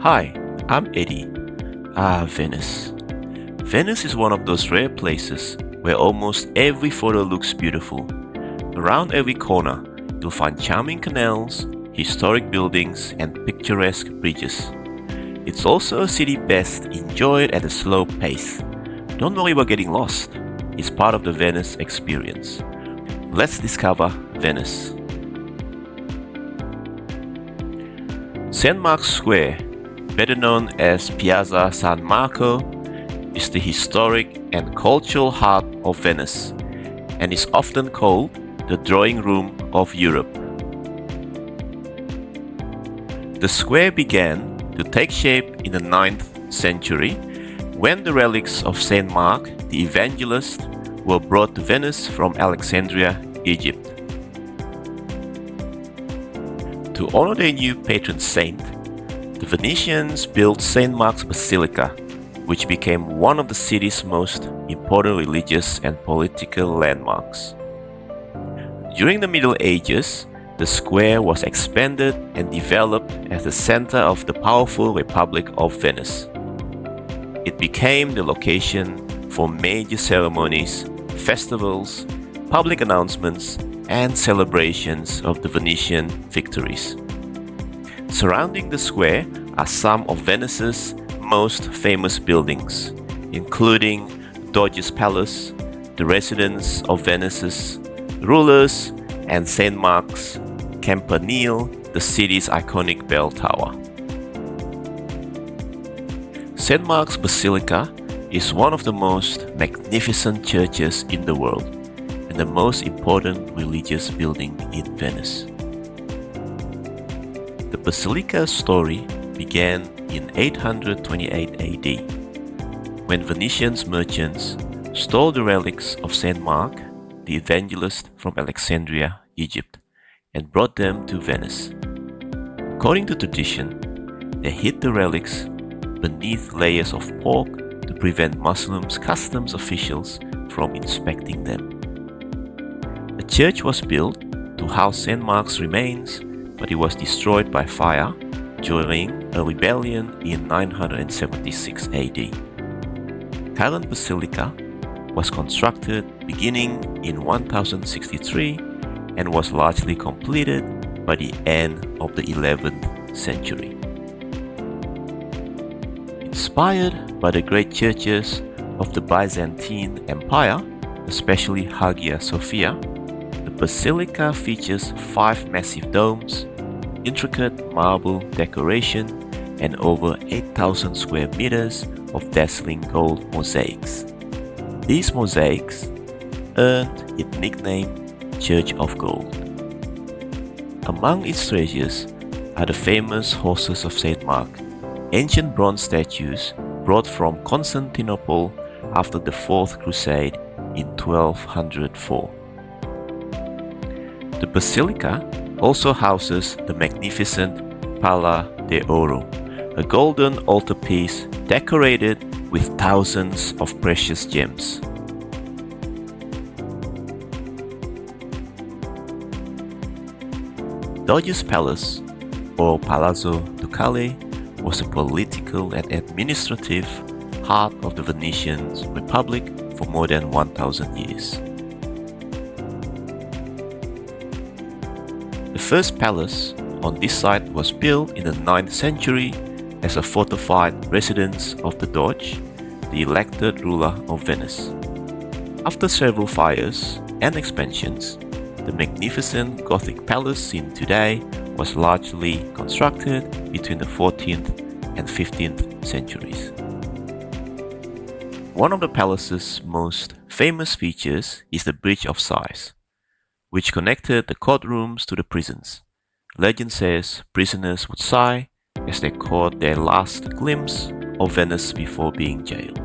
Hi, I'm Eddie. Venice. Venice is one of those rare places where almost every photo looks beautiful. Around every corner, you'll find charming canals, historic buildings, and picturesque bridges. It's also a city best enjoyed at a slow pace. Don't worry about getting lost. It's part of the Venice experience. Let's discover Venice. St. Mark's Square, better known as Piazza San Marco, is the historic and cultural heart of Venice and is often called the drawing room of Europe. The square began to take shape in the 9th century when the relics of St. Mark the Evangelist were brought to Venice from Alexandria, Egypt. To honor their new patron saint, the Venetians built St. Mark's Basilica, which became one of the city's most important religious and political landmarks. During the Middle Ages, the square was expanded and developed as the center of the powerful Republic of Venice. It became the location for major ceremonies, festivals, public announcements, and celebrations of the Venetian victories. Surrounding the square are some of Venice's most famous buildings, including Doge's Palace, the residence of Venice's rulers, and St. Mark's Campanile, the city's iconic bell tower. St. Mark's Basilica is one of the most magnificent churches in the world and the most important religious building in Venice. The Basilica's story began in 828 AD, when Venetian merchants stole the relics of St. Mark the Evangelist from Alexandria, Egypt, and brought them to Venice. According to tradition, they hid the relics beneath layers of pork to prevent Muslims' customs officials from inspecting them. A church was built to house St. Mark's remains, but it was destroyed by fire during a rebellion in 976 AD. Current Basilica was constructed beginning in 1063 and was largely completed by the end of the 11th century. Inspired by the great churches of the Byzantine Empire, especially Hagia Sophia, the Basilica features 5 massive domes, intricate marble decoration, and over 8,000 square meters of dazzling gold mosaics. These mosaics earned its nickname Church of Gold. Among its treasures are the famous horses of St. Mark, ancient bronze statues brought from Constantinople after the Fourth Crusade in 1204. The Basilica also houses the magnificent Pala de Oro, a golden altarpiece decorated with thousands of precious gems. Doge's Palace, or Palazzo Ducale, was a political and administrative heart of the Venetian Republic for more than 1,000 years. The first palace on this site was built in the 9th century as a fortified residence of the Doge, the elected ruler of Venice. After several fires and expansions, the magnificent Gothic palace seen today was largely constructed between the 14th and 15th centuries. One of the palace's most famous features is the Bridge of Sighs, which connected the courtrooms to the prisons. Legend says prisoners would sigh as they caught their last glimpse of Venice before being jailed.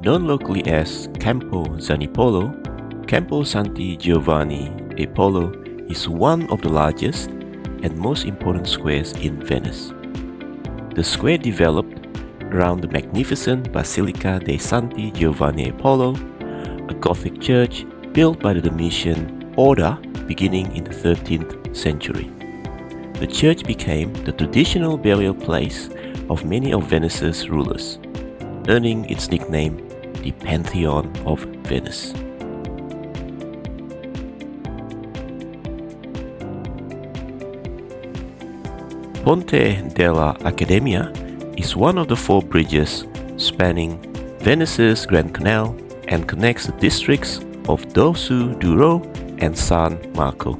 Known locally as Campo Zanipolo, Campo Santi Giovanni e Paolo is one of the largest and most important squares in Venice. The square developed around the magnificent Basilica dei Santi Giovanni e Paolo, a Gothic church built by the Domitian order beginning in the 13th century. The church became the traditional burial place of many of Venice's rulers, earning its nickname the Pantheon of Venice. Ponte della Accademia is one of the 4 bridges spanning Venice's Grand Canal and connects the districts of Doge, and San Marco.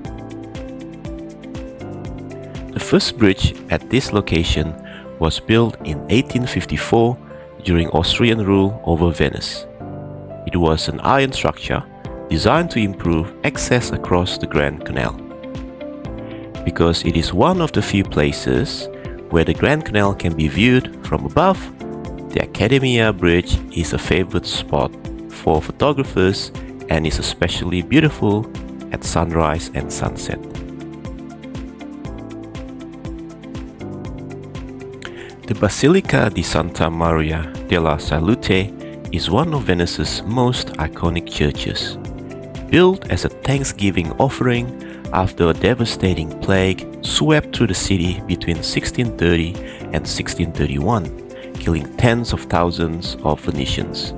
The first bridge at this location was built in 1854 during Austrian rule over Venice. It was an iron structure designed to improve access across the Grand Canal. Because it is one of the few places where the Grand Canal can be viewed from above, the Accademia Bridge is a favorite spot for photographers and is especially beautiful at sunrise and sunset. The Basilica di Santa Maria della Salute is one of Venice's most iconic churches. Built as a thanksgiving offering after a devastating plague swept through the city between 1630 and 1631, killing tens of thousands of Venetians.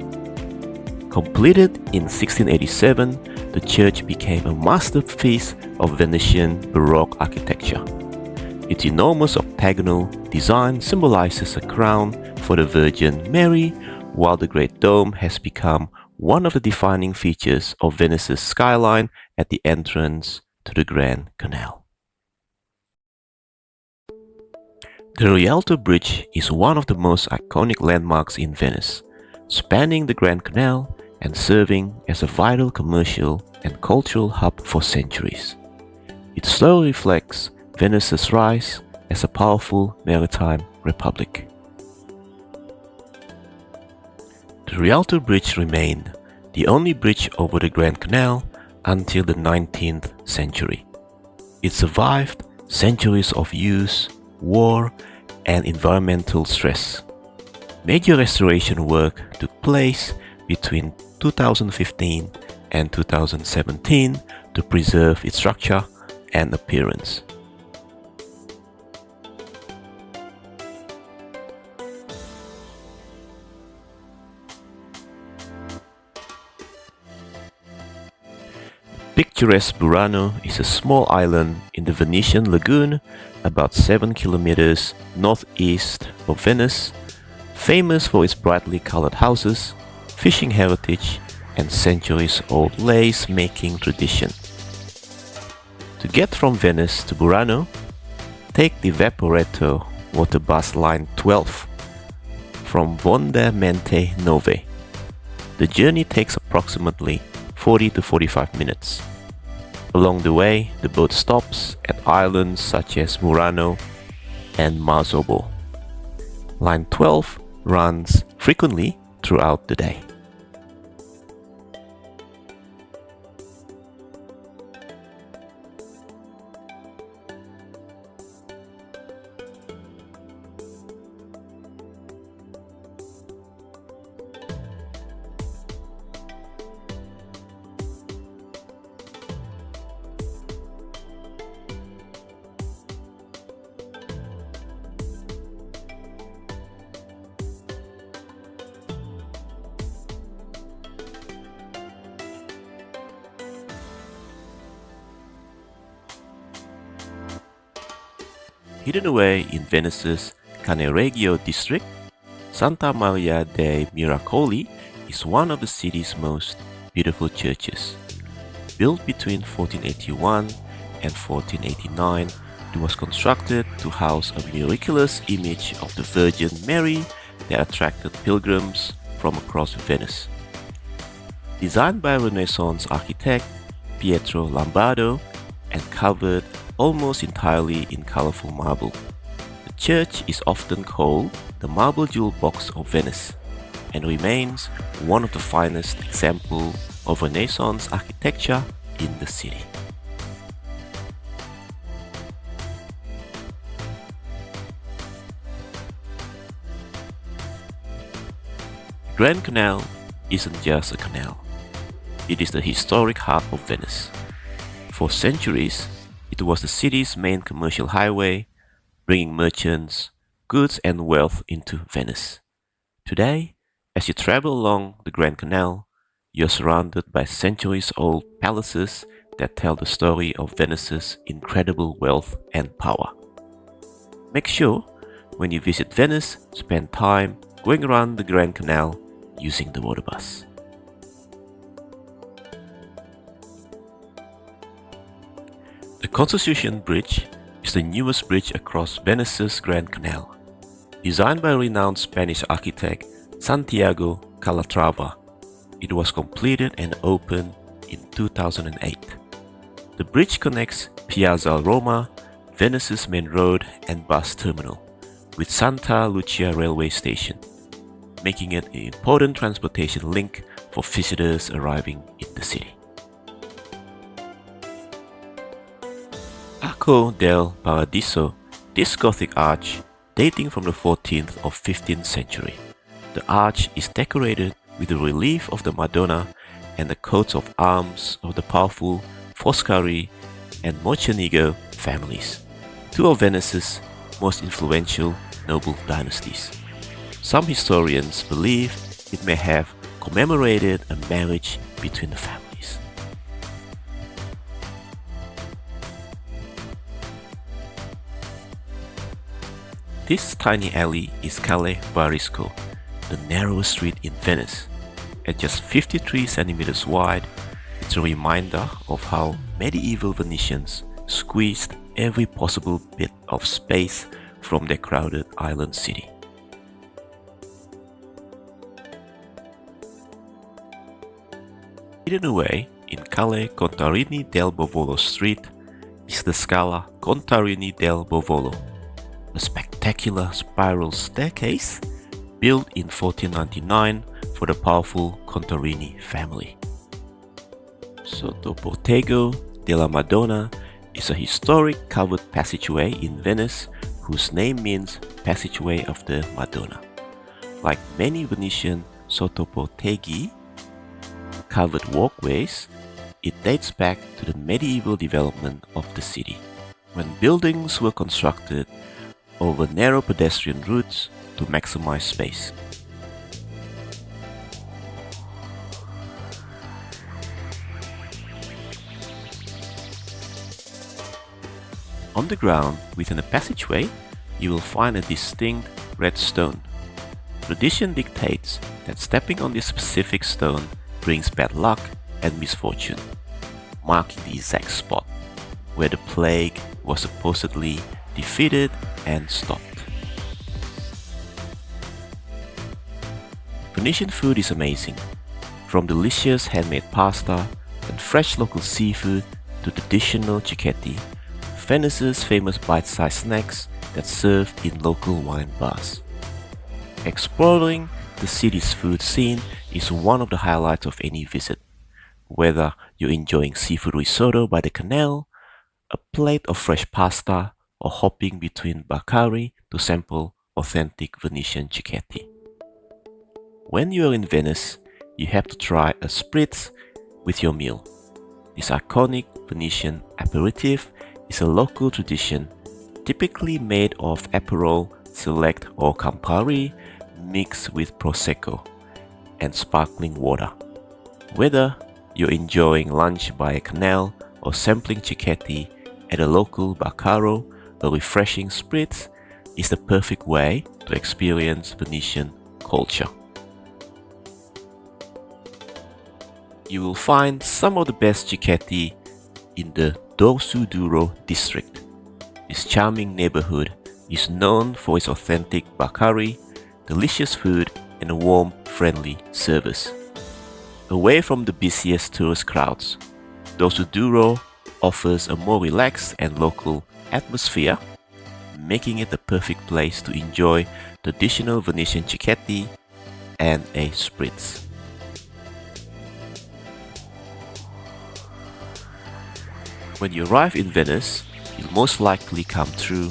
Completed in 1687, the church became a masterpiece of Venetian Baroque architecture. Its enormous octagonal design symbolizes a crown for the Virgin Mary, while the Great Dome has become one of the defining features of Venice's skyline at the entrance to the Grand Canal. The Rialto Bridge is one of the most iconic landmarks in Venice, spanning the Grand Canal and serving as a vital commercial and cultural hub for centuries. It slowly reflects Venice's rise as a powerful maritime republic. The Rialto Bridge remained the only bridge over the Grand Canal until the 19th century. It survived centuries of use, war, and environmental stress. Major restoration work took place between 2015 and 2017 to preserve its structure and appearance. Picturesque Burano is a small island in the Venetian lagoon about 7 kilometers northeast of Venice, famous for its brightly colored houses, fishing heritage, and centuries-old lace-making tradition. To get from Venice to Burano, take the Vaporetto water bus line 12 from Vondamente Nove. The journey takes approximately 40 to 45 minutes. Along the way, the boat stops at islands such as Murano and Marzobbo. Line 12 runs frequently throughout the day. Hidden away in Venice's Canneregio district, Santa Maria dei Miracoli is one of the city's most beautiful churches. Built between 1481 and 1489, it was constructed to house a miraculous image of the Virgin Mary that attracted pilgrims from across Venice. Designed by Renaissance architect Pietro Lombardo and covered almost entirely in colorful marble, the church is often called the marble jewel box of Venice and remains one of the finest examples of Renaissance architecture in the city. The Grand Canal isn't just a canal. It is the historic heart of Venice. For centuries, it It was the city's main commercial highway, bringing merchants, goods and wealth into Venice. Today, as you travel along the Grand Canal, you're surrounded by centuries-old palaces that tell the story of Venice's incredible wealth and power. Make sure, when you visit Venice, spend time going around the Grand Canal using the water bus. The Constitution Bridge is the newest bridge across Venice's Grand Canal. Designed by renowned Spanish architect Santiago Calatrava, it was completed and opened in 2008. The bridge connects Piazza Roma, Venice's main road and bus terminal, with Santa Lucia railway station, making it an important transportation link for visitors arriving in the city. Arco del Paradiso, this Gothic arch dating from the 14th or 15th century. The arch is decorated with the relief of the Madonna and the coats of arms of the powerful Foscari and Mocenigo families, two of Venice's most influential noble dynasties. Some historians believe it may have commemorated a marriage between the families. This tiny alley is Calle Varisco, the narrowest street in Venice. At just 53 centimeters wide, it's a reminder of how medieval Venetians squeezed every possible bit of space from their crowded island city. Hidden away in Calle Contarini del Bovolo street is the Scala Contarini del Bovolo, a spectacular spiral staircase built in 1499 for the powerful Contarini family. Sottoportego della Madonna is a historic covered passageway in Venice whose name means Passageway of the Madonna. Like many Venetian sottoportegi, covered walkways, it dates back to the medieval development of the city, when buildings were constructed over narrow pedestrian routes to maximize space. On the ground within the passageway, you will find a distinct red stone. Tradition dictates that stepping on this specific stone brings bad luck and misfortune, marking the exact spot where the plague was supposedly defeated and stopped. Venetian food is amazing, from delicious handmade pasta and fresh local seafood to traditional cicchetti, Venice's famous bite-sized snacks that served in local wine bars. Exploring the city's food scene is one of the highlights of any visit, whether you're enjoying seafood risotto by the canal, a plate of fresh pasta, or hopping between baccari to sample authentic Venetian cicchetti. When you are in Venice, you have to try a spritz with your meal. This iconic Venetian aperitif is a local tradition, typically made of Aperol, Select or Campari mixed with Prosecco and sparkling water. Whether you're enjoying lunch by a canal or sampling cicchetti at a local baccaro, a refreshing spritz is the perfect way to experience Venetian culture. You will find some of the best cicchetti in the Dorsoduro district. This charming neighborhood is known for its authentic baccari, delicious food, and a warm, friendly service. Away from the busiest tourist crowds, Dorsoduro offers a more relaxed and local atmosphere, making it the perfect place to enjoy traditional Venetian cicchetti and a spritz. When you arrive in Venice, you'll most likely come through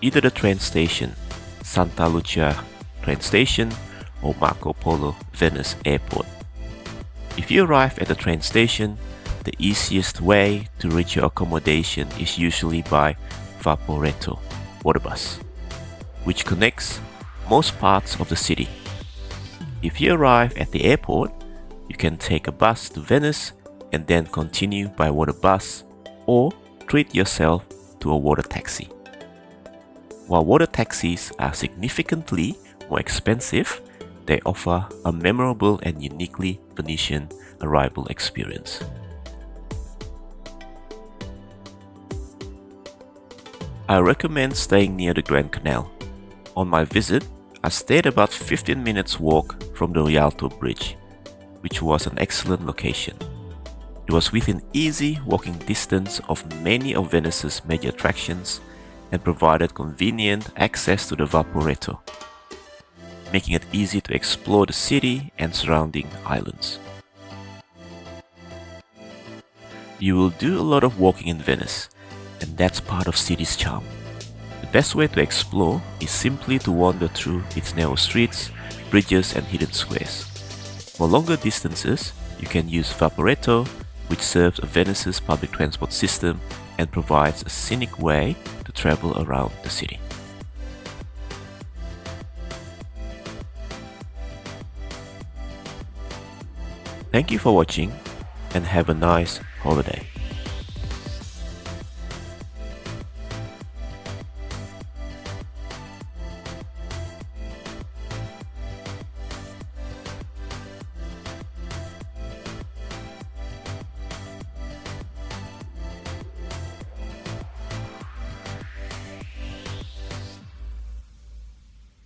either the train station, Santa Lucia train station, or Marco Polo Venice Airport. If you arrive at the train station, the easiest way to reach your accommodation is usually by Vaporetto, water bus, which connects most parts of the city. If you arrive at the airport, you can take a bus to Venice and then continue by water bus or treat yourself to a water taxi. While water taxis are significantly more expensive, they offer a memorable and uniquely Venetian arrival experience. I recommend staying near the Grand Canal. On my visit, I stayed about 15 minutes walk from the Rialto Bridge, which was an excellent location. It was within easy walking distance of many of Venice's major attractions and provided convenient access to the Vaporetto, making it easy to explore the city and surrounding islands. You will do a lot of walking in Venice, and that's part of city's charm. The best way to explore is simply to wander through its narrow streets, bridges and hidden squares. For longer distances, you can use Vaporetto, which serves Venice's public transport system and provides a scenic way to travel around the city. Thank you for watching and have a nice holiday.